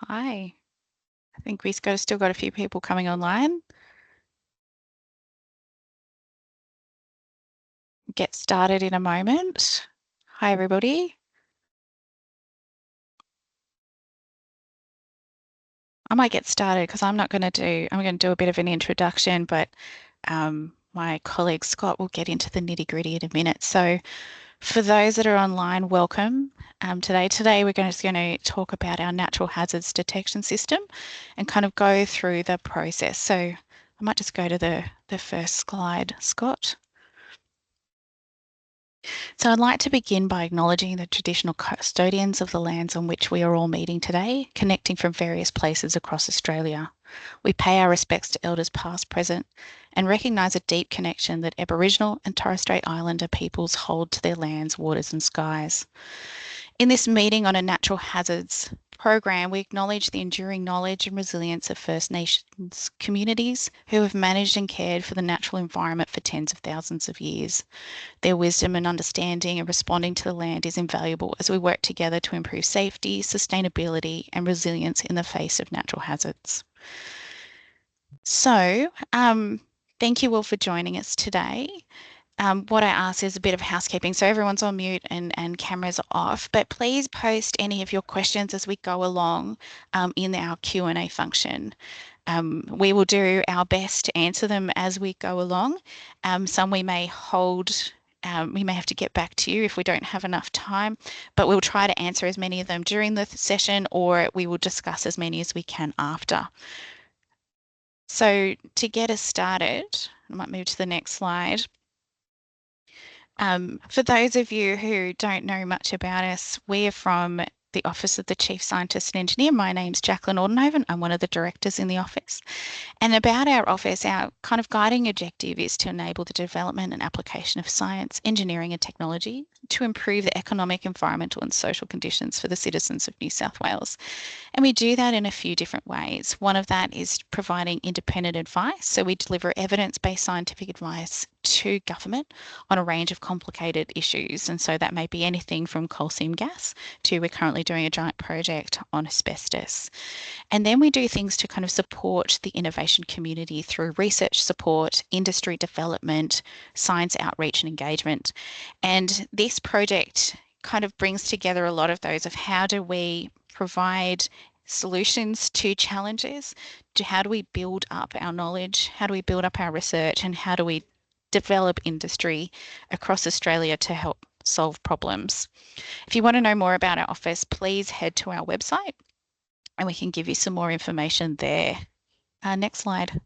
Hi. I think we've still got a few people coming online. Get started in a moment. Hi, everybody. I might get started because I'm going to do a bit of an introduction, but my colleague Scott will get into the nitty-gritty in a minute. So for those that are online, welcome. Today we're just going to talk about our natural hazards detection system and kind of go through the process. So I might just go to the first slide, Scott. So I'd like to begin by acknowledging the traditional custodians of the lands on which we are all meeting today, connecting from various places across Australia. We pay our respects to elders past, present, and recognise a deep connection that Aboriginal and Torres Strait Islander peoples hold to their lands, waters and skies. In this meeting on a natural hazards program, we acknowledge the enduring knowledge and resilience of First Nations communities who have managed and cared for the natural environment for tens of thousands of years. Their wisdom and understanding and responding to the land is invaluable as we work together to improve safety, sustainability, and resilience in the face of natural hazards. So, thank you all for joining us today. What I ask is a bit of housekeeping. So everyone's on mute and cameras are off, but please post any of your questions as we go along in our Q&A function. We will do our best to answer them as we go along. Some we may hold, we may have to get back to you if we don't have enough time, but we'll try to answer as many of them during the session, or we will discuss as many as we can after. So to get us started, I might move to the next slide. For those of you who don't know much about us, we are from the Office of the Chief Scientist and Engineer. My name's Jacqueline Aldenhoven. I'm one of the directors in the office. And about our office, our kind of guiding objective is to enable the development and application of science, engineering and technology to improve the economic, environmental and social conditions for the citizens of New South Wales. And we do that in a few different ways. One of that is providing independent advice. So we deliver evidence-based scientific advice to government on a range of complicated issues. And so that may be anything from coal seam gas to we're currently doing a giant project on asbestos. And then we do things to kind of support the innovation community through research support, industry development, science outreach and engagement. And this project kind of brings together a lot of those of how do we provide solutions to challenges, to how do we build up our knowledge, how do we build up our research, and how do we develop industry across Australia to help solve problems. If you want to know more about our office, please head to our website and we can give you some more information there. Next slide.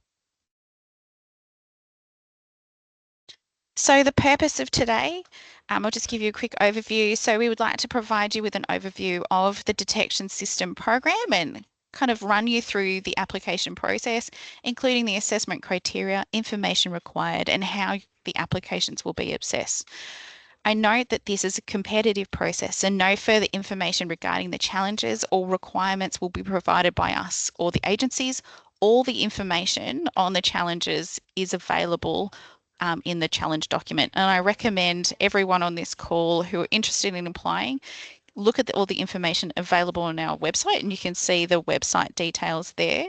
So the purpose of today, I'll just give you a quick overview. So we would like to provide you with an overview of the detection system program and kind of run you through the application process, including the assessment criteria, information required, and how the applications will be assessed. I note that this is a competitive process and no further information regarding the challenges or requirements will be provided by us or the agencies. All the information on the challenges is available in the challenge document. And I recommend everyone on this call who are interested in applying, look at all the information available on our website and you can see the website details there.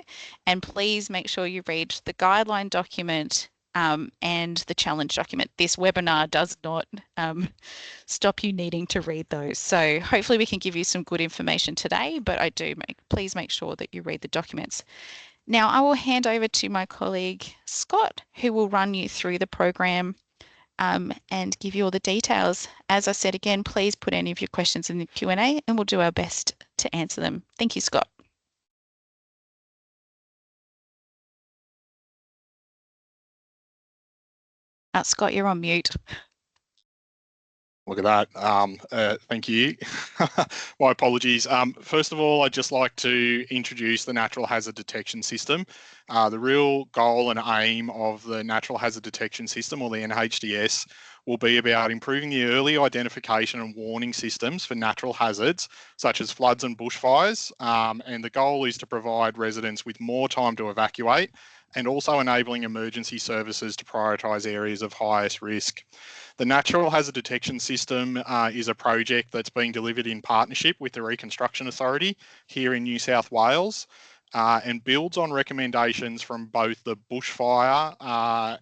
And please make sure you read the guideline document and the challenge document. This webinar does not stop you needing to read those. So hopefully we can give you some good information today, but please make sure that you read the documents. Now I will hand over to my colleague Scott, who will run you through the program and give you all the details. As I said again, please put any of your questions in the Q&A and we'll do our best to answer them. Thank you, Scott. Scott, you're on mute. Look at that. Thank you. My apologies. First of all, I'd just like to introduce the Natural Hazard Detection System. The real goal and aim of the Natural Hazard Detection System, or the NHDS, will be about improving the early identification and warning systems for natural hazards such as floods and bushfires. And the goal is to provide residents with more time to evacuate and also enabling emergency services to prioritise areas of highest risk. The Natural Hazard Detection System is a project that's being delivered in partnership with the Reconstruction Authority here in New South Wales. And builds on recommendations from both the bushfire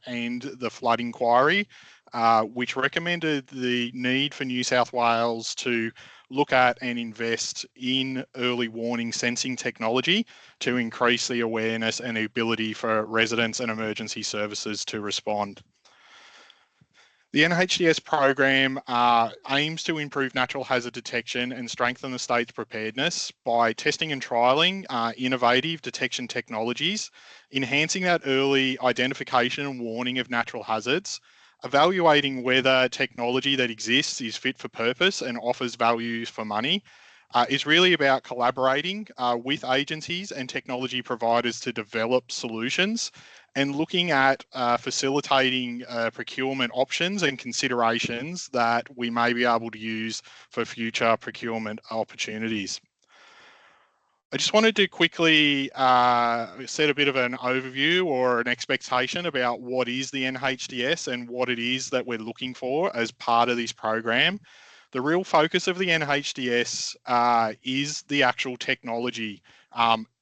and the flood inquiry, which recommended the need for New South Wales to look at and invest in early warning sensing technology to increase the awareness and the ability for residents and emergency services to respond. The NHDS program aims to improve natural hazard detection and strengthen the state's preparedness by testing and trialling innovative detection technologies, enhancing that early identification and warning of natural hazards, evaluating whether technology that exists is fit for purpose and offers value for money. Is really about collaborating with agencies and technology providers to develop solutions and looking at facilitating procurement options and considerations that we may be able to use for future procurement opportunities. I just wanted to quickly set a bit of an overview or an expectation about what is the NHDS and what it is that we're looking for as part of this program. The real focus of the NHDS is the actual technology.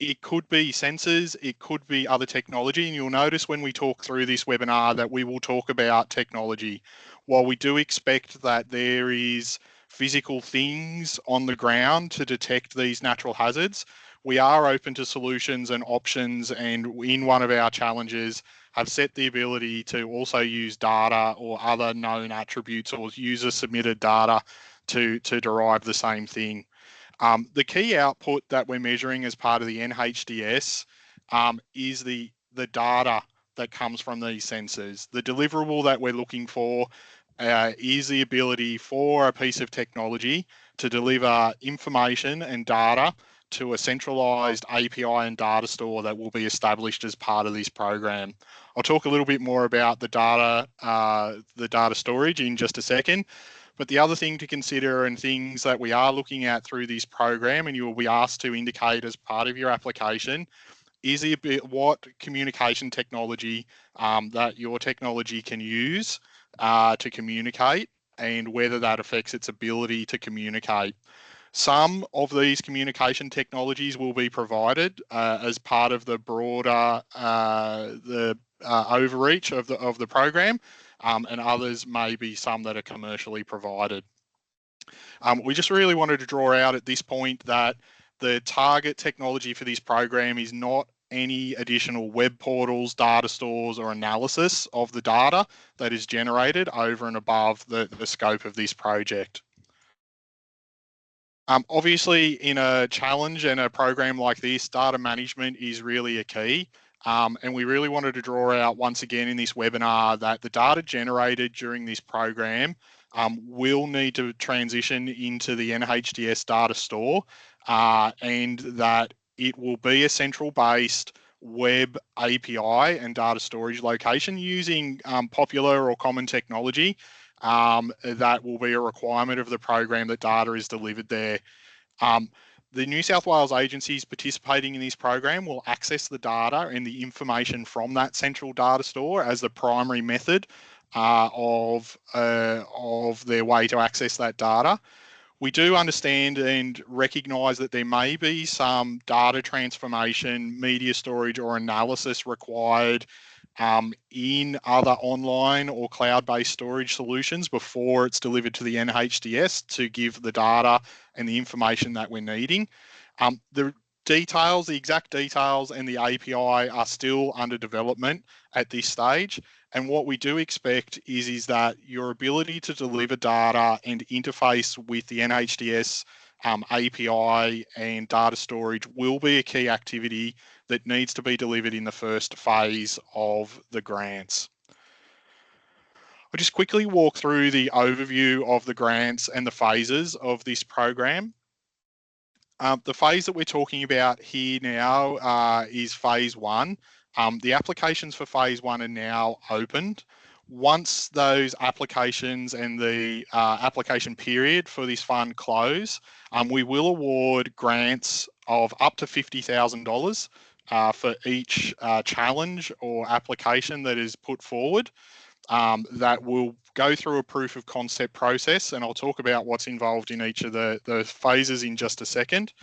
It could be sensors, it could be other technology, and you'll notice when we talk through this webinar that we will talk about technology. While we do expect that there is physical things on the ground to detect these natural hazards, we are open to solutions and options, and in one of our challenges have set the ability to also use data or other known attributes or user submitted data to derive the same thing. The key output that we're measuring as part of the NHDS is the data that comes from these sensors. The deliverable that we're looking for is the ability for a piece of technology to deliver information and data to a centralized API and data store that will be established as part of this program. I'll talk a little bit more about the data storage in just a second. But the other thing to consider and things that we are looking at through this program, and you will be asked to indicate as part of your application, is what communication technology that your technology can use to communicate and whether that affects its ability to communicate. Some of these communication technologies will be provided as part of the broader overreach of the program, and others may be some that are commercially provided. We just really wanted to draw out at this point that the target technology for this program is not any additional web portals, data stores, or analysis of the data that is generated over and above the scope of this project. Obviously, in a challenge and a program like this, data management is really a key. And we really wanted to draw out once again in this webinar that the data generated during this program will need to transition into the NHDS data store and that it will be a central based web API and data storage location using popular or common technology. That will be a requirement of the program that data is delivered there. The New South Wales agencies participating in this program will access the data and the information from that central data store as the primary method of their way to access that data. We do understand and recognise that there may be some data transformation, media storage or analysis required in other online or cloud-based storage solutions before it's delivered to the NHDS to give the data and the information that we're needing. The exact details and the API are still under development at this stage. And what we do expect is that your ability to deliver data and interface with the NHDS API and data storage will be a key activity that needs to be delivered in the first phase of the grants. I'll just quickly walk through the overview of the grants and the phases of this program. The phase that we're talking about here now is phase one. The applications for phase one are now opened. Once those applications and the application period for this fund close, we will award grants of up to $50,000 for each challenge or application that is put forward. That will go through a proof of concept process, and I'll talk about what's involved in each of the phases in just a second.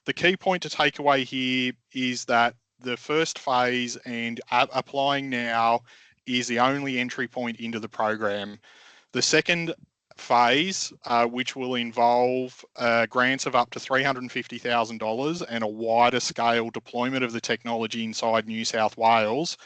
The key point to take away here is that the first phase and applying now is the only entry point into the program. The second phase, which will involve grants of up to $350,000 and a wider scale deployment of the technology inside New South Wales,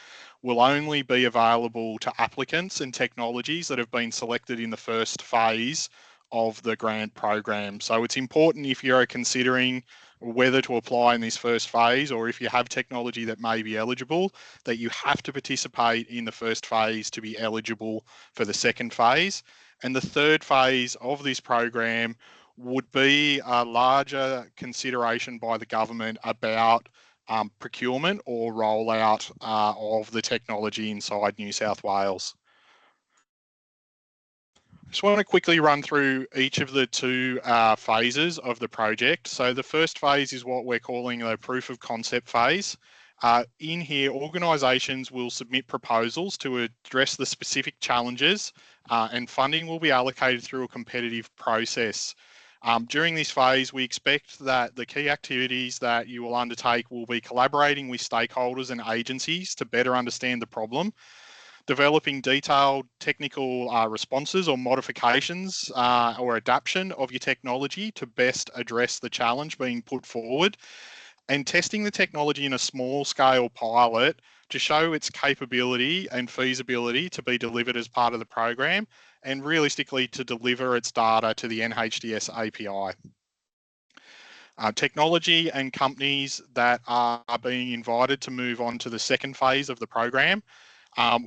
will only be available to applicants and technologies that have been selected in the first phase of the grant program. So it's important, if you're considering whether to apply in this first phase, or if you have technology that may be eligible, that you have to participate in the first phase to be eligible for the second phase. And the third phase of this program would be a larger consideration by the government about procurement or rollout of the technology inside New South Wales. Just want to quickly run through each of the two phases of the project. So the first phase is what we're calling the proof of concept phase. In here, organisations will submit proposals to address the specific challenges, and funding will be allocated through a competitive process. During this phase, we expect that the key activities that you will undertake will be collaborating with stakeholders and agencies to better understand the problem, developing detailed technical responses or modifications or adaptation of your technology to best address the challenge being put forward, and testing the technology in a small scale pilot to show its capability and feasibility to be delivered as part of the program, and realistically to deliver its data to the NHDS API. Technology and companies that are being invited to move on to the second phase of the program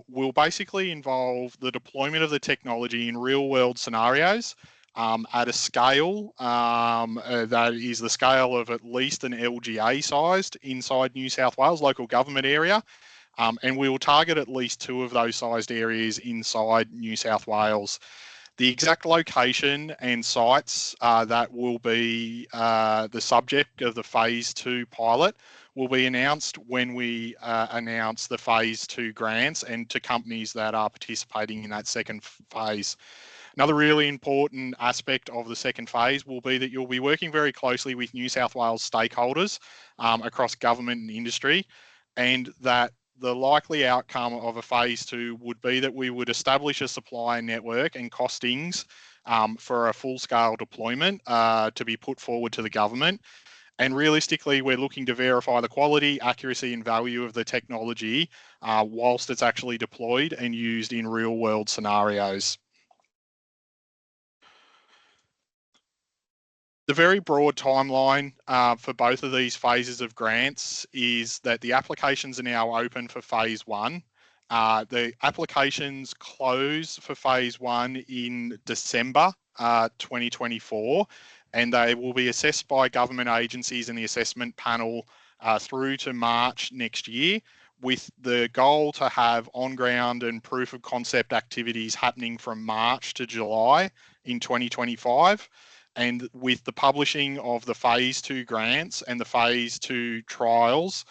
will basically involve the deployment of the technology in real world scenarios at a scale that is the scale of at least an LGA sized inside New South Wales local government area. And we will target at least 2 of those sized areas inside New South Wales. The exact location and sites that will be the subject of the phase 2 pilot will be announced when we announce the phase 2 grants and to companies that are participating in that second phase. Another really important aspect of the second phase will be that you'll be working very closely with New South Wales stakeholders across government and industry, and that the likely outcome of a phase 2 would be that we would establish a supply network and costings for a full-scale deployment to be put forward to the government. And realistically, we're looking to verify the quality, accuracy and value of the technology whilst it's actually deployed and used in real-world scenarios. The very broad timeline for both of these phases of grants is that the applications are now open for phase 1. The applications close for phase 1 in December 2024, and they will be assessed by government agencies and the assessment panel through to March next year, with the goal to have on-ground and proof of concept activities happening from March to July in 2025. And with the publishing of the phase 2 grants and the phase 2 trials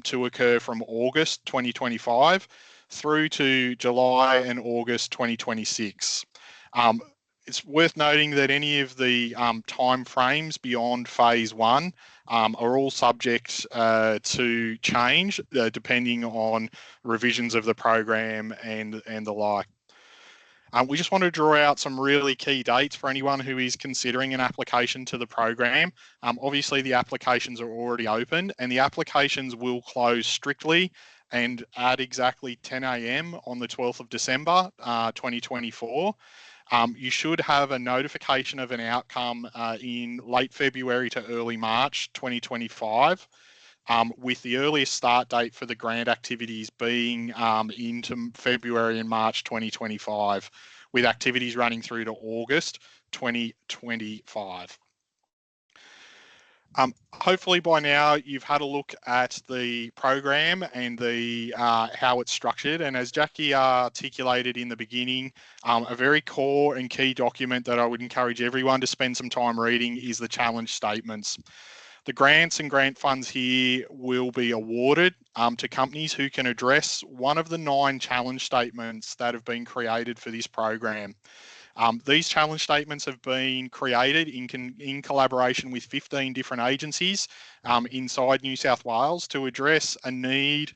to occur from August 2025 through to July and August 2026. It's worth noting that any of the time frames beyond phase 1 are all subject to change depending on revisions of the program and the like. We just want to draw out some really key dates for anyone who is considering an application to the program. Obviously, the applications are already open, and the applications will close strictly and at exactly 10 a.m. on the 12th of December 2024. You should have a notification of an outcome in late February to early March 2025. With the earliest start date for the grant activities being into February and March 2025, with activities running through to August 2025. Hopefully by now you've had a look at the program and the how it's structured. And as Jackie articulated in the beginning, a very core and key document that I would encourage everyone to spend some time reading is the challenge statements. The grants and grant funds here will be awarded to companies who can address one of the 9 challenge statements that have been created for this program. These challenge statements have been created in collaboration with 15 different agencies inside New South Wales to address a need,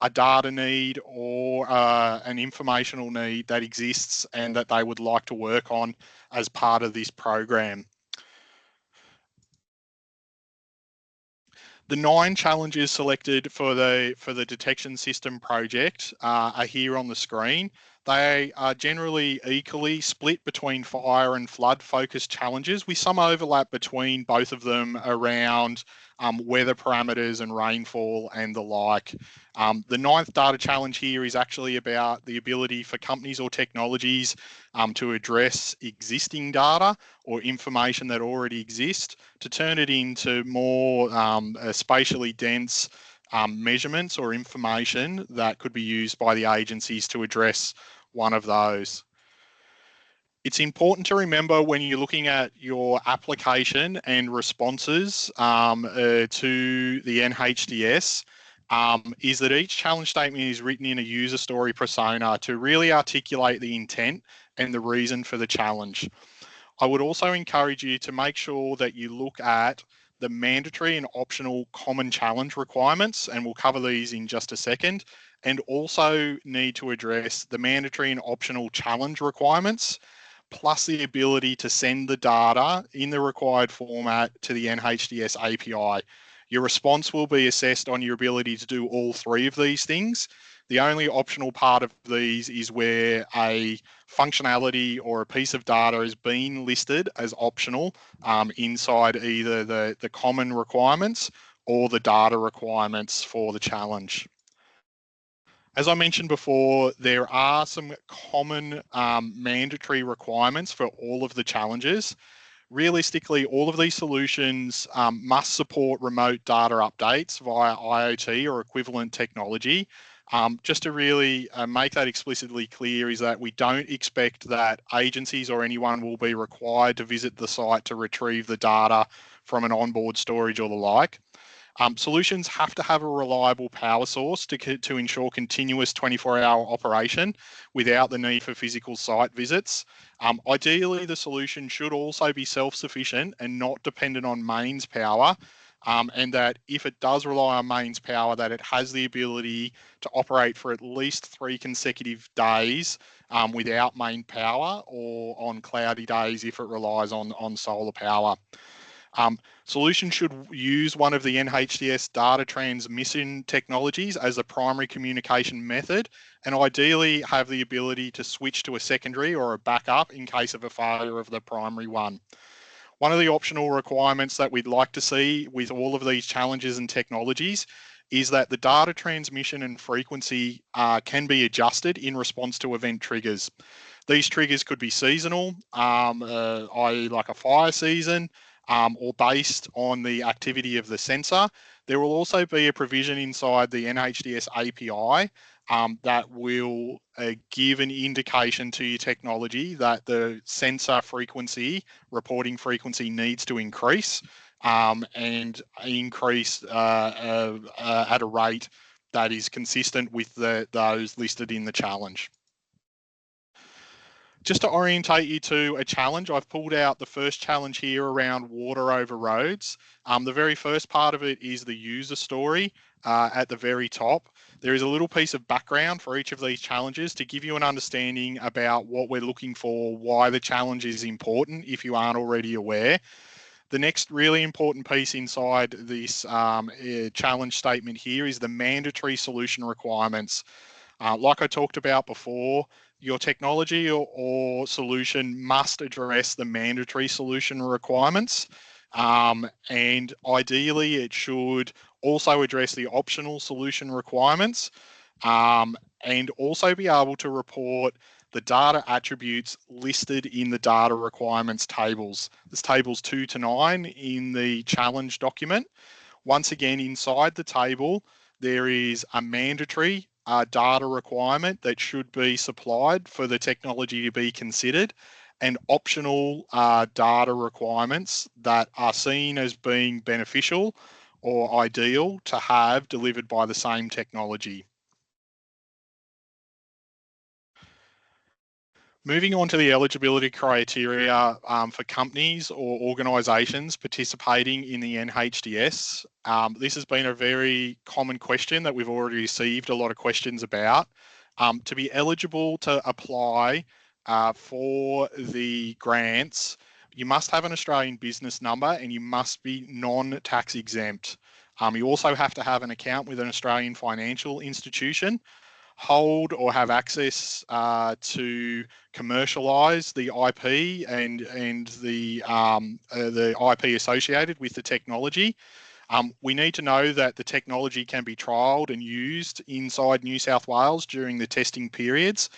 a data need, or an informational need that exists and that they would like to work on as part of this program. The 9 challenges selected for the detection system project are here on the screen. They are generally equally split between fire and flood focused challenges, with some overlap between both of them around weather parameters and rainfall and the like. The 9th data challenge here is actually about the ability for companies or technologies to address existing data or information that already exists to turn it into more spatially dense measurements or information that could be used by the agencies to address one of those. It's important to remember when you're looking at your application and responses to the NHDS is that each challenge statement is written in a user story persona to really articulate the intent and the reason for the challenge. I would also encourage you to make sure that you look at the mandatory and optional common challenge requirements, and we'll cover these in just a second, and also need to address the mandatory and optional challenge requirements, plus the ability to send the data in the required format to the NHDS API. Your response will be assessed on your ability to do all 3 of these things. The only optional part of these is where a functionality or a piece of data is being listed as optional inside either the common requirements or the data requirements for the challenge. As I mentioned before, there are some common mandatory requirements for all of the challenges. Realistically, all of these solutions must support remote data updates via IoT or equivalent technology. Just to really make that explicitly clear is that we don't expect that agencies or anyone will be required to visit the site to retrieve the data from an onboard storage or the like. Solutions have to have a reliable power source to ensure continuous 24-hour operation without the need for physical site visits. Ideally, the solution should also be self-sufficient and not dependent on mains power, and that if it does rely on mains power, that it has the ability to operate for at least 3 consecutive days without main power, or on cloudy days if it relies on solar power. Solution should use one of the NHDS data transmission technologies as the primary communication method, and ideally have the ability to switch to a secondary or a backup in case of a failure of the primary one. One of the optional requirements that we'd like to see with all of these challenges and technologies is that the data transmission and frequency can be adjusted in response to event triggers. These triggers could be seasonal, i.e. like a fire season, or based on the activity of the sensor. There will also be a provision inside the NHDS API that will give an indication to your technology that the sensor frequency, reporting frequency, needs to increase and increase at a rate that is consistent with those listed in the challenge. Just to orientate you to a challenge, I've pulled out the first challenge here around water over roads. The very first part of it is the user story at the very top. There is a little piece of background for each of these challenges to give you an understanding about what we're looking for, why the challenge is important if you aren't already aware. The next really important piece inside this challenge statement here is the mandatory solution requirements. Like I talked about before, your technology or solution must address the mandatory solution requirements. And ideally, it should also address the optional solution requirements and also be able to report the data attributes listed in the data requirements tables. There's tables 2 to 9 in the challenge document. Once again, inside the table, there is a mandatory data requirement that should be supplied for the technology to be considered, and optional data requirements that are seen as being beneficial or ideal to have delivered by the same technology. Moving on to the eligibility criteria for companies or organisations participating in the NHDS. This has been a very common question that we've already received a lot of questions about. To be eligible to apply for the grants, you must have an Australian business number and you must be non-tax exempt. You also have to have an account with an Australian financial institution, hold or have access to commercialise the IP and the IP associated with the technology. We need to know that the technology can be trialled and used inside New South Wales during the testing periods,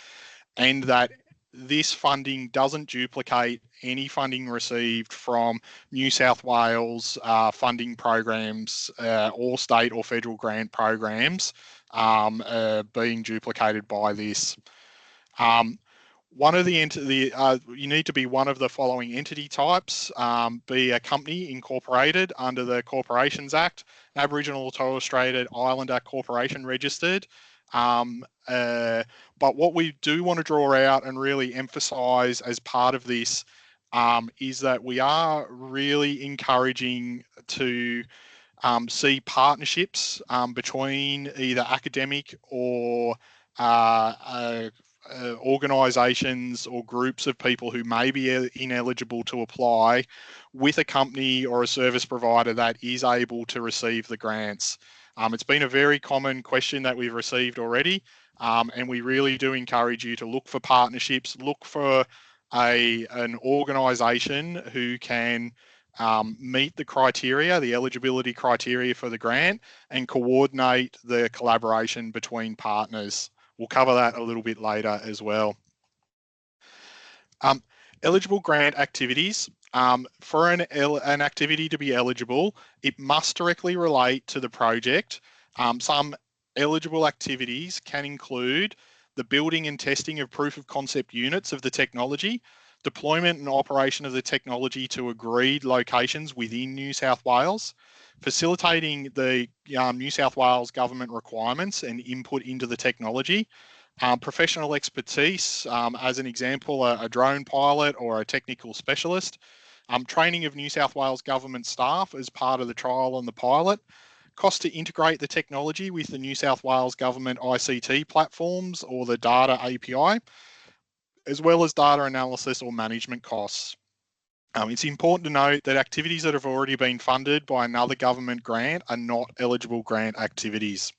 and that this funding doesn't duplicate any funding received from New South Wales funding programs or state or federal grant programs being duplicated by this. One of you need to be one of the following entity types: be a company incorporated under the Corporations Act, Aboriginal or Torres Strait Islander corporation registered. But what we do want to draw out and really emphasise as part of this is that we are really encouraging to see partnerships between either academic or organisations or groups of people who may be ineligible to apply with a company or a service provider that is able to receive the grants. It's been a very common question that we've received already, and we really do encourage you to look for partnerships, look for an organisation who can meet the criteria, the eligibility criteria for the grant, and coordinate the collaboration between partners. We'll cover that a little bit later as well. Eligible grant activities. For an activity to be eligible, it must directly relate to the project. Some eligible activities can include the building and testing of proof of concept units of the technology, deployment and operation of the technology to agreed locations within New South Wales, facilitating the New South Wales government requirements and input into the technology, professional expertise, as an example, a drone pilot or a technical specialist, training of New South Wales government staff as part of the trial on the pilot, cost to integrate the technology with the New South Wales government ICT platforms or the data API, as well as data analysis or management costs. It's important to note that activities that have already been funded by another government grant are not eligible grant activities.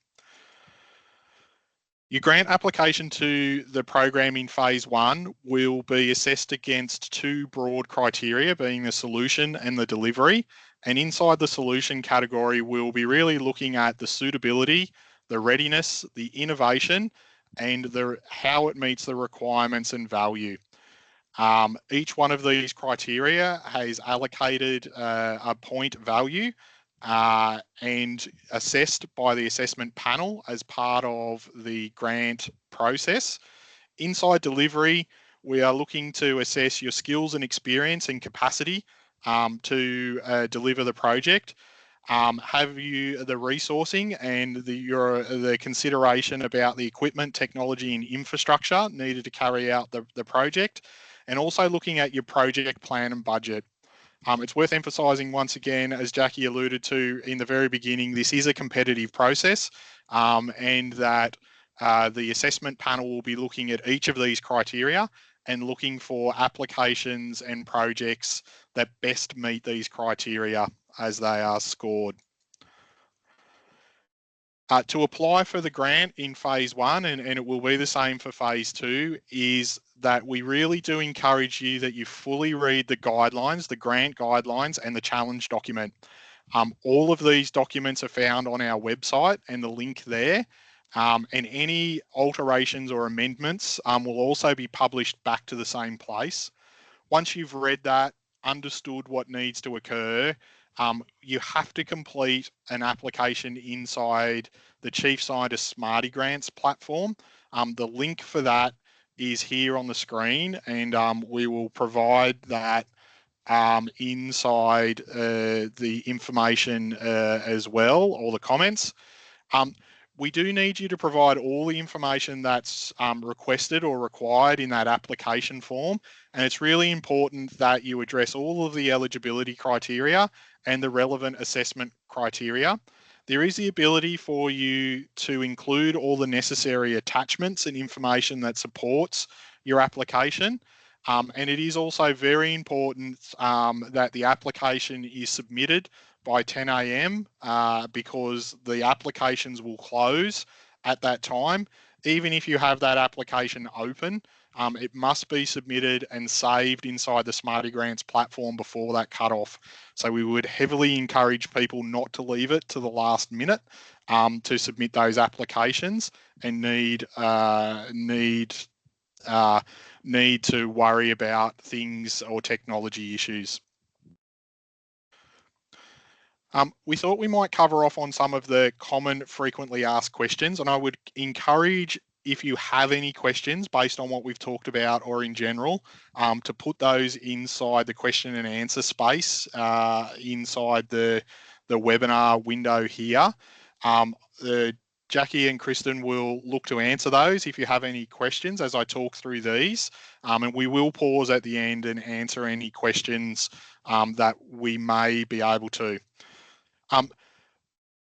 Your grant application to the program in phase 1 will be assessed against 2 broad criteria, being the solution and the delivery. And inside the solution category, we'll be really looking at the suitability, the readiness, the innovation, and how it meets the requirements and value. Each one of these criteria has allocated a point value and assessed by the assessment panel as part of the grant process. Inside delivery, we are looking to assess your skills and experience and capacity to deliver the project. Have you the resourcing and the consideration about the equipment, technology and infrastructure needed to carry out the project, and also looking at your project plan and budget. It's worth emphasising once again, as Jackie alluded to in the very beginning, this is a competitive process, and that the assessment panel will be looking at each of these criteria and looking for applications and projects that best meet these criteria as they are scored. To apply for the grant in phase 1, and it will be the same for phase 2, is that we really do encourage you that you fully read the guidelines, the grant guidelines and the challenge document. All of these documents are found on our website, and the link there And any alterations or amendments will also be published back to the same place. Once you've read that, understood what needs to occur, you have to complete an application inside the Chief Scientist Smarty Grants platform. The link for that is here on the screen, and we will provide that inside the information as well, or the comments. We do need you to provide all the information that's requested or required in that application form. And it's really important that you address all of the eligibility criteria and the relevant assessment criteria. There is the ability for you to include all the necessary attachments and information that supports your application. And it is also very important that the application is submitted by 10 a.m. Because the applications will close at that time. Even if you have that application open, it must be submitted and saved inside the Smarty Grants platform before that cutoff. So we would heavily encourage people not to leave it to the last minute to submit those applications and need to worry about things or technology issues. We thought we might cover off on some of the common frequently asked questions, and I would encourage, if you have any questions based on what we've talked about or in general, to put those inside the question and answer space inside the webinar window here. Jackie and Kristen will look to answer those if you have any questions as I talk through these, and we will pause at the end and answer any questions that we may be able to.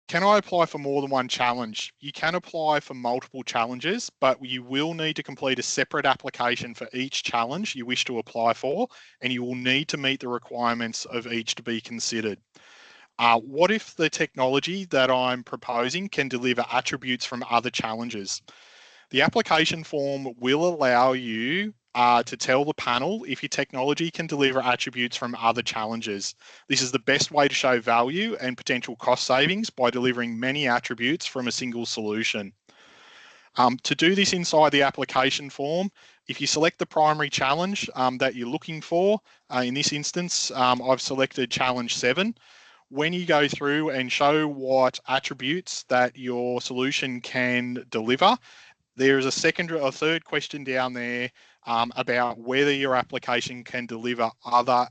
Can I apply for more than one challenge? You can apply for multiple challenges, but you will need to complete a separate application for each challenge you wish to apply for, and you will need to meet the requirements of each to be considered. What if the technology that I'm proposing can deliver attributes from other challenges? The application form will allow you to tell the panel if your technology can deliver attributes from other challenges. This is the best way to show value and potential cost savings by delivering many attributes from a single solution. To do this inside the application form, if you select the primary challenge that you're looking for, in this instance, I've selected challenge 7. When you go through and show what attributes that your solution can deliver, there is a third question down there about whether your application can deliver other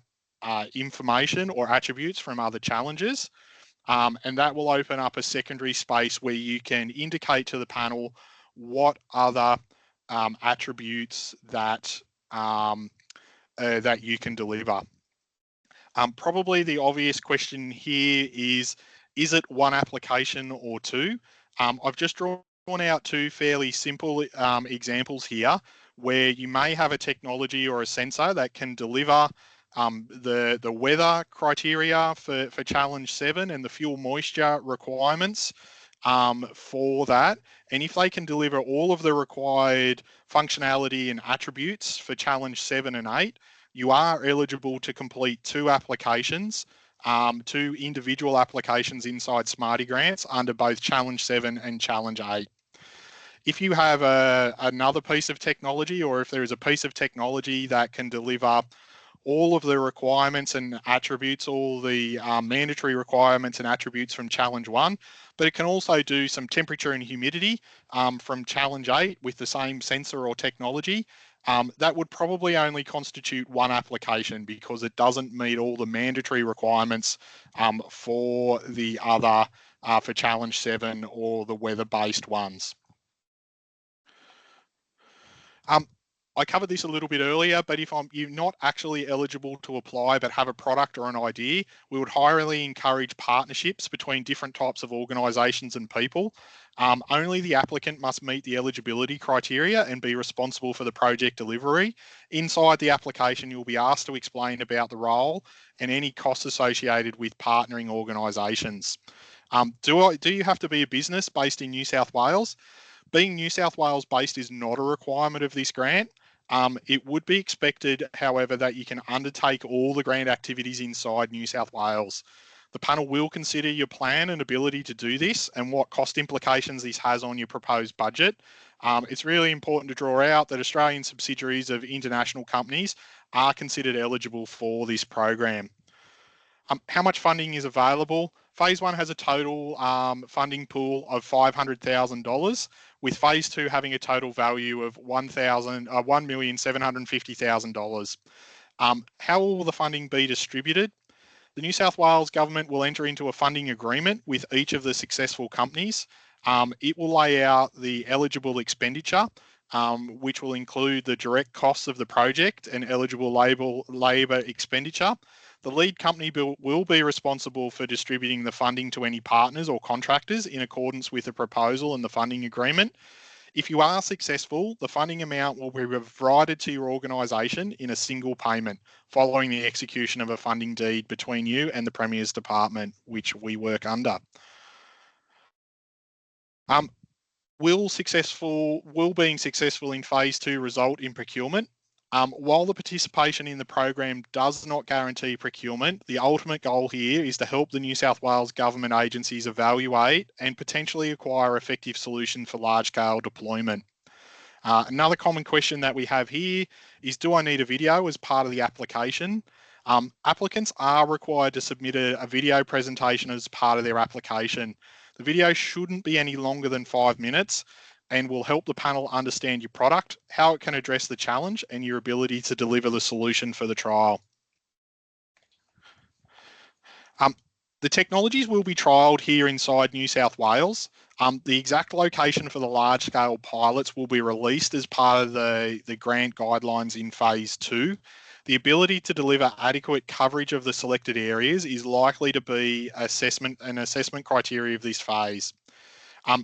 information or attributes from other challenges. And that will open up a secondary space where you can indicate to the panel what other attributes that you can deliver. Probably the obvious question here is it one application or two? I've just drawn out two fairly simple examples here where you may have a technology or a sensor that can deliver the weather criteria for challenge 7 and the fuel moisture requirements for that. And if they can deliver all of the required functionality and attributes for challenge 7 and 8, you are eligible to complete two applications, two individual applications inside Smarty Grants under both challenge 7 and challenge 8. If you have another piece of technology, or if there is a piece of technology that can deliver all of the requirements and attributes, all the mandatory requirements and attributes from challenge 1, but it can also do some temperature and humidity from challenge 8 with the same sensor or technology, that would probably only constitute one application because it doesn't meet all the mandatory requirements for the other, for challenge 7 or the weather-based ones. I covered this a little bit earlier, but if you're not actually eligible to apply but have a product or an idea, we would highly encourage partnerships between different types of organisations and people. Only the applicant must meet the eligibility criteria and be responsible for the project delivery. Inside the application, you'll be asked to explain about the role and any costs associated with partnering organisations. Do you have to be a business based in New South Wales? Being New South Wales based is not a requirement of this grant. It would be expected, however, that you can undertake all the grant activities inside New South Wales. The panel will consider your plan and ability to do this and what cost implications this has on your proposed budget. It's really important to draw out that Australian subsidiaries of international companies are considered eligible for this program. How much funding is available? Phase 1 has a total funding pool of $500,000, with Phase 2 having a total value of $1,750,000. How will the funding be distributed? The New South Wales government will enter into a funding agreement with each of the successful companies. It will lay out the eligible expenditure, which will include the direct costs of the project and eligible labour expenditure. The lead company will be responsible for distributing the funding to any partners or contractors in accordance with the proposal and the funding agreement. If you are successful, the funding amount will be provided to your organisation in a single payment following the execution of a funding deed between you and the Premier's Department, which we work under. Will being successful in Phase 2 result in procurement? While the participation in the program does not guarantee procurement, the ultimate goal here is to help the New South Wales government agencies evaluate and potentially acquire effective solutions for large-scale deployment. Another common question that we have here is, do I need a video as part of the application? Applicants are required to submit a video presentation as part of their application. The video shouldn't be any longer than 5 minutes and will help the panel understand your product, how it can address the challenge, and your ability to deliver the solution for the trial. The technologies will be trialled here inside New South Wales. The exact location for the large-scale pilots will be released as part of the grant guidelines in Phase 2. The ability to deliver adequate coverage of the selected areas is likely to be an assessment criteria of this phase.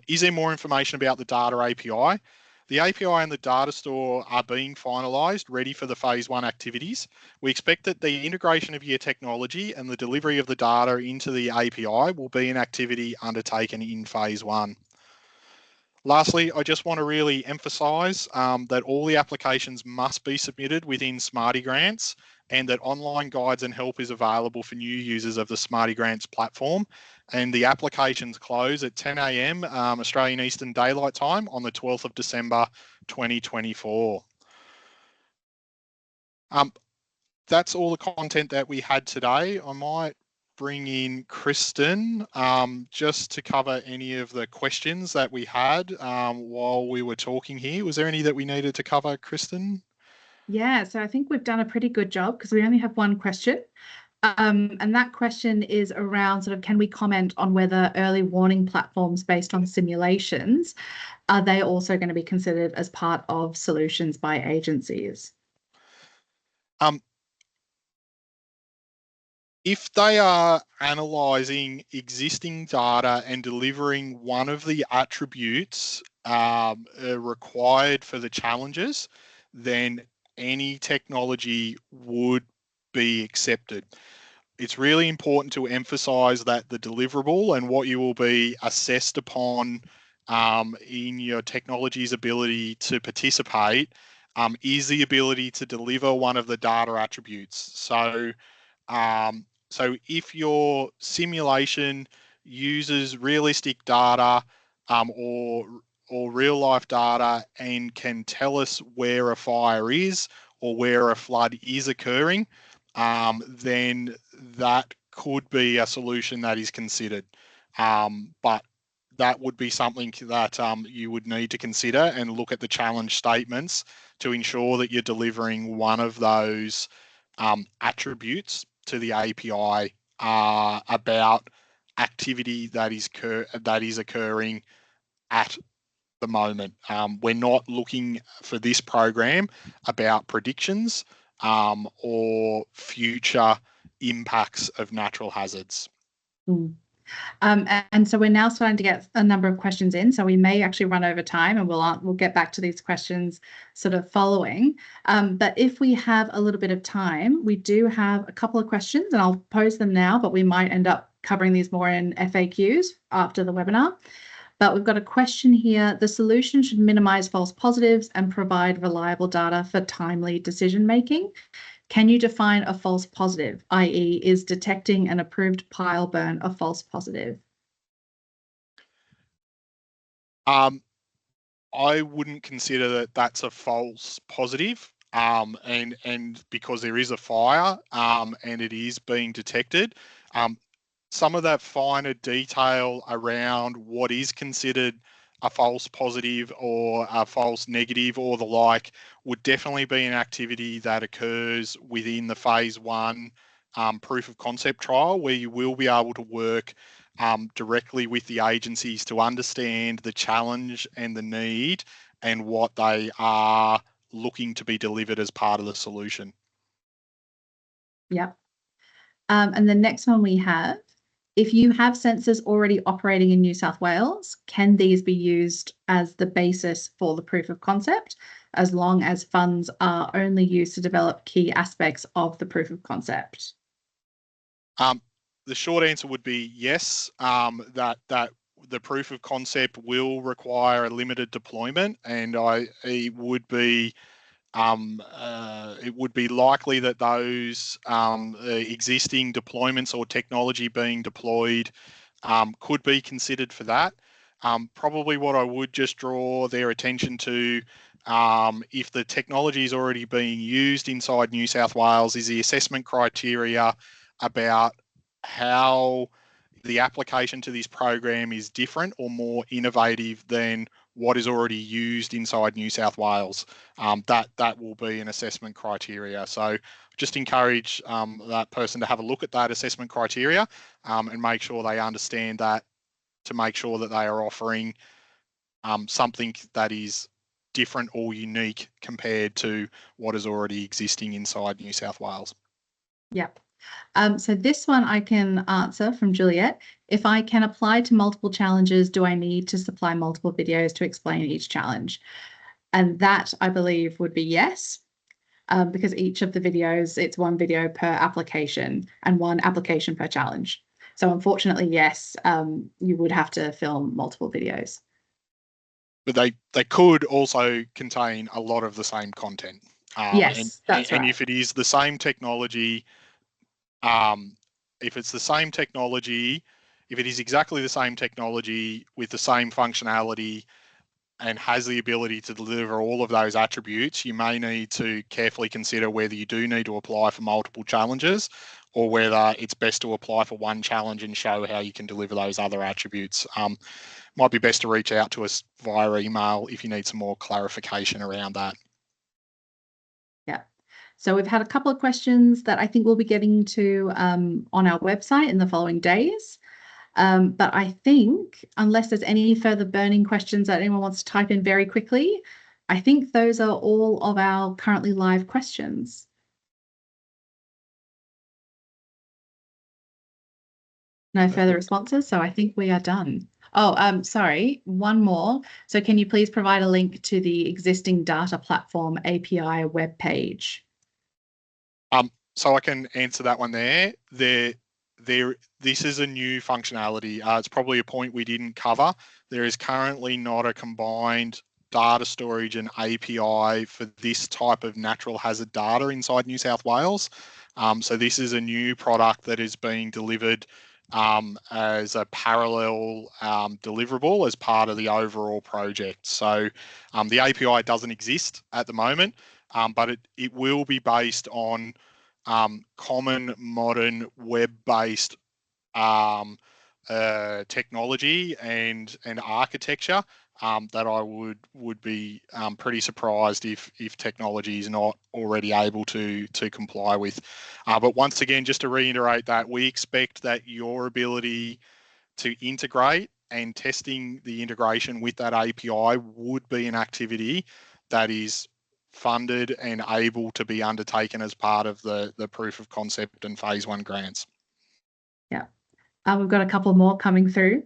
Is there more information about the data API? The API and the data store are being finalised, ready for the Phase 1 activities. We expect that the integration of your technology and the delivery of the data into the API will be an activity undertaken in Phase 1. Lastly, I just want to really emphasise that all the applications must be submitted within Smarty Grants, and that online guides and help is available for new users of the Smarty Grants platform. And the applications close at 10 a.m. Australian Eastern Daylight Time on the 12th of December 2024. That's all the content that we had today. I might bring in Kristen just to cover any of the questions that we had while we were talking here. Was there any that we needed to cover, Kristen? Yeah, so I think we've done a pretty good job because we only have one question. And that question is around sort of, can we comment on whether early warning platforms based on simulations, are they also going to be considered as part of solutions by agencies? If they are analysing existing data and delivering one of the attributes required for the challenges, then any technology would be accepted. It's really important to emphasise that the deliverable and what you will be assessed upon in your technology's ability to participate is the ability to deliver one of the data attributes. So if your simulation uses realistic data or real life data and can tell us where a fire is or where a flood is occurring, then that could be a solution that is considered. But that would be something that you would need to consider and look at the challenge statements to ensure that you're delivering one of those attributes to the API about activity that is occurring at the moment. We're not looking for this program about predictions or future impacts of natural hazards. And so we're now starting to get a number of questions in, so we may actually run over time, and we'll get back to these questions sort of following. But if we have a little bit of time, we do have a couple of questions, and I'll pose them now, but we might end up covering these more in FAQs after the webinar. But we've got a question here. The solution should minimize false positives and provide reliable data for timely decision making. Can you define a false positive, i.e. is detecting an approved pile burn a false positive? I wouldn't consider that that's a false positive, and because there is a fire, and it is being detected. Some of that finer detail around what is considered a false positive or a false negative or the like would definitely be an activity that occurs within the phase 1 proof of concept trial, where you will be able to work directly with the agencies to understand the challenge and the need and what they are looking to be delivered as part of the solution. Yep. And the next one we have, if you have sensors already operating in New South Wales, can these be used as the basis for the proof of concept, as long as funds are only used to develop key aspects of the proof of concept? The short answer would be yes, that the proof of concept will require a limited deployment, and it would be likely that those existing deployments or technology being deployed could be considered for that. Probably what I would just draw their attention to, if the technology is already being used inside New South Wales, is the assessment criteria about how the application to this program is different or more innovative than what is already used inside New South Wales. That will be an assessment criteria. So just encourage that person to have a look at that assessment criteria and make sure they understand that, to make sure that they are offering something that is different or unique compared to what is already existing inside New South Wales. Yep. So this one I can answer from Juliet. If I can apply to multiple challenges, do I need to supply multiple videos to explain each challenge? And that, I believe, would be yes, because each of the videos, it's one video per application and one application per challenge. So unfortunately, yes, you would have to film multiple videos. But they could also contain a lot of the same content. Yes, that's right. And if it is the same technology, if it's the same technology, if it is exactly the same technology with the same functionality and has the ability to deliver all of those attributes, you may need to carefully consider whether you do need to apply for multiple challenges or whether it's best to apply for one challenge and show how you can deliver those other attributes. Might be best to reach out to us via email if you need some more clarification around that. Yeah. So we've had a couple of questions that I think we'll be getting to on our website in the following days. But I think, unless there's any further burning questions that anyone wants to type in very quickly, I think those are all of our currently live questions. No further responses, so I think we are done. Oh, sorry, one more. So can you please provide a link to the existing data platform API web page? So I can answer that one there. This is a new functionality. It's probably a point we didn't cover. There is currently not a combined data storage and API for this type of natural hazard data inside New South Wales. So this is a new product that is being delivered as a parallel deliverable as part of the overall project. So the API doesn't exist at the moment, but it will be based on common modern web-based technology and architecture that I would be pretty surprised if technology is not already able to comply with. But once again, just to reiterate that, we expect that your ability to integrate and testing the integration with that API would be an activity that is funded and able to be undertaken as part of the proof of concept and phase 1 grants. Yeah, we've got a couple more coming through.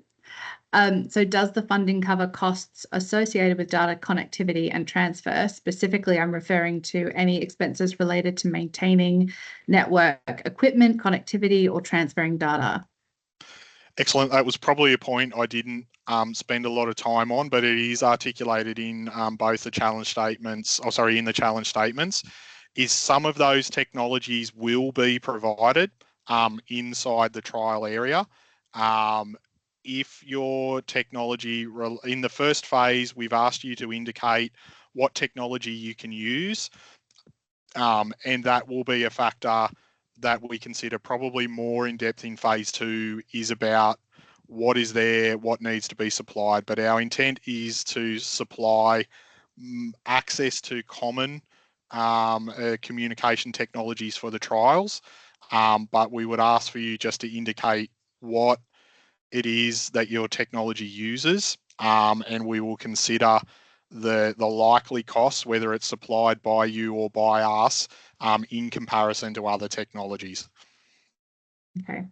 So does the funding cover costs associated with data connectivity and transfer? Specifically, I'm referring to any expenses related to maintaining network equipment, connectivity, or transferring data. Excellent. That was probably a point I didn't spend a lot of time on, but it is articulated in both the challenge statements, in the challenge statements. is some of those technologies will be provided inside the trial area. If your technology, in the first phase, we've asked you to indicate what technology you can use, and that will be a factor that we consider probably more in depth in phase 2 is about what is there, what needs to be supplied. But our intent is to supply access to common communication technologies for the trials. But we would ask for you just to indicate what it is that your technology uses, and we will consider the likely costs, whether it's supplied by you or by us, in comparison to other technologies. Okay.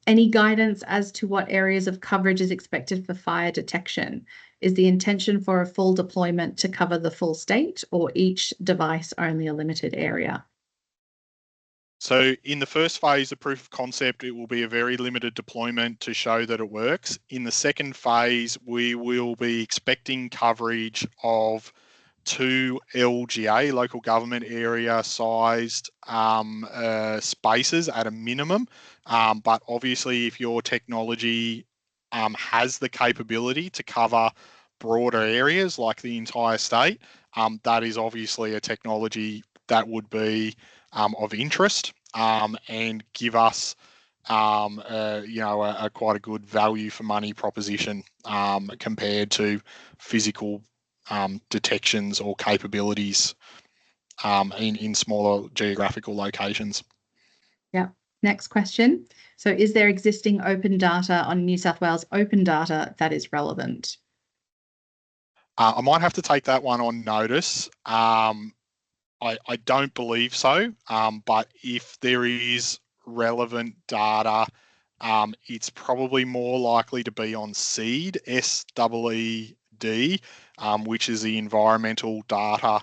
Any guidance as to what areas of coverage is expected for fire detection? Is the intention for a full deployment to cover the full state, or each device only a limited area? So in the first phase of proof of concept, it will be a very limited deployment to show that it works. In the second phase, we will be expecting coverage of 2 LGA, local government area sized spaces at a minimum. But obviously, if your technology has the capability to cover broader areas like the entire state, that is obviously a technology that would be of interest and give us a quite a good value for money proposition compared to physical detections or capabilities in smaller geographical locations. Yeah. Next question. So is there existing open data on New South Wales open data that is relevant? I might have to take that one on notice. I don't believe so, but if there is relevant data, it's probably more likely to be on SEED, SEED, which is the Environmental Data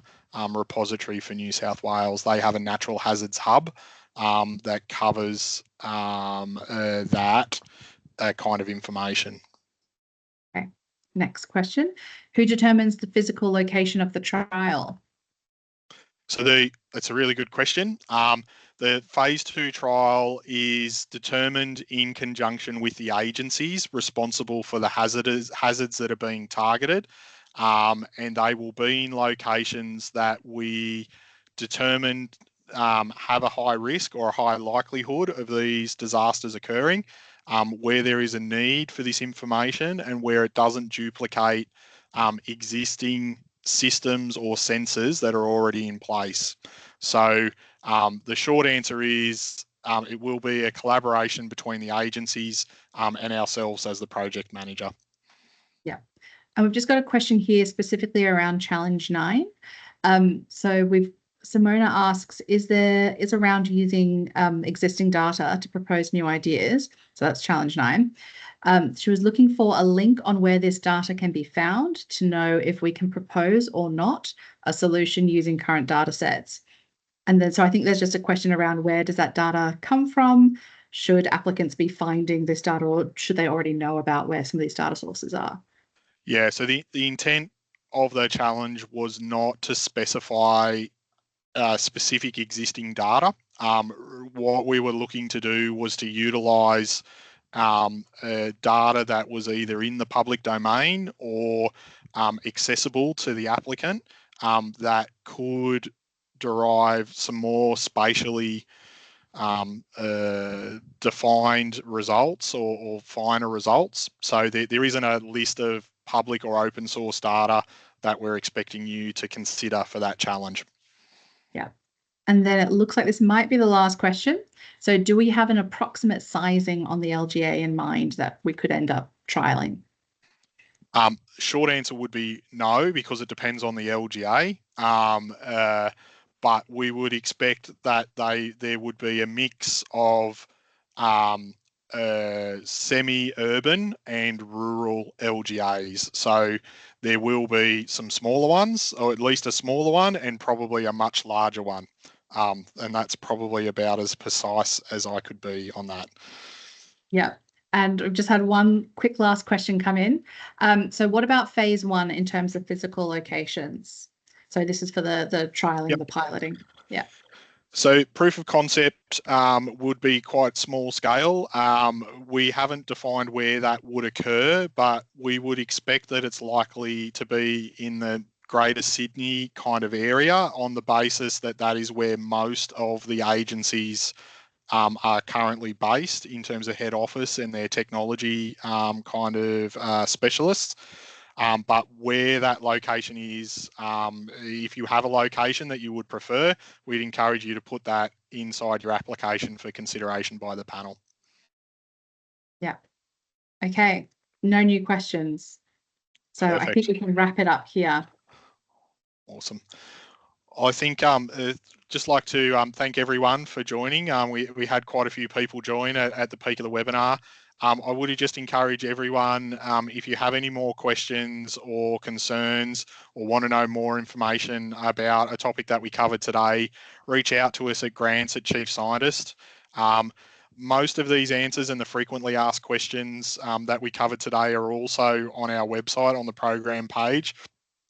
Repository for New South Wales. They have a natural hazards hub that covers that kind of information. Okay. Next question. Who determines the physical location of the trial? So that's a really good question. The phase 2 trial is determined in conjunction with the agencies responsible for the hazards that are being targeted, and they will be in locations that we determined have a high risk or a high likelihood of these disasters occurring, where there is a need for this information and where it doesn't duplicate existing systems or sensors that are already in place. So the short answer is it will be a collaboration between the agencies and ourselves as the project manager. Yeah. And we've just got a question here specifically around Challenge 9. Simona asks, is around using existing data to propose new ideas? So that's Challenge 9. She was looking for a link on where this data can be found to know if we can propose or not a solution using current data sets. And then, so I think there's just a question around where does that data come from? Should applicants be finding this data, or should they already know about where some of these data sources are? Yeah, so the intent of the challenge was not to specify specific existing data. What we were looking to do was to utilize data that was either in the public domain or accessible to the applicant that could derive some more spatially defined results or finer results. So there isn't a list of public or open source data that we're expecting you to consider for that challenge. Yeah. And then it looks like this might be the last question. So do we have an approximate sizing on the LGA in mind that we could end up trialing? Short answer would be no, because it depends on the LGA. But we would expect that there would be a mix of semi-urban and rural LGAs. So there will be some smaller ones, or at least a smaller one, and probably a much larger one. And that's probably about as precise as I could be on that. Yeah. And we've just had one quick last question come in. So what about phase 1 in terms of physical locations? So this is for the trialing, Yep. the piloting. Yeah. So proof of concept would be quite small scale. We haven't defined where that would occur, but we would expect that it's likely to be in the Greater Sydney kind of area, on the basis that that is where most of the agencies are currently based in terms of head office and their technology kind of specialists. But where that location is, if you have a location that you would prefer, we'd encourage you to put that inside your application for consideration by the panel. Yeah. Okay. No new questions. So Perfect. I think we can wrap it up here. Awesome. I think just like to thank everyone for joining. We had quite a few people join at the peak of the webinar. I would just encourage everyone, if you have any more questions or concerns, or want to know more information about a topic that we covered today, reach out to us at grants@Chief Scientist. Most of these answers and the frequently asked questions that we covered today are also on our website on the program page,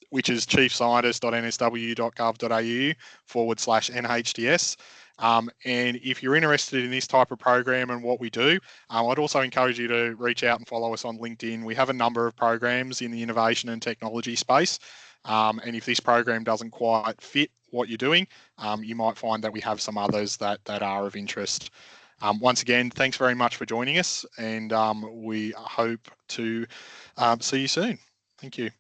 which is chiefscientist.nsw.gov.au/NHDS. And if you're interested in this type of program and what we do, I'd also encourage you to reach out and follow us on LinkedIn. We have a number of programs in the innovation and technology space. And if this program doesn't quite fit what you're doing, you might find that we have some others that are of interest. Once again, thanks very much for joining us, and we hope to see you soon. Thank you.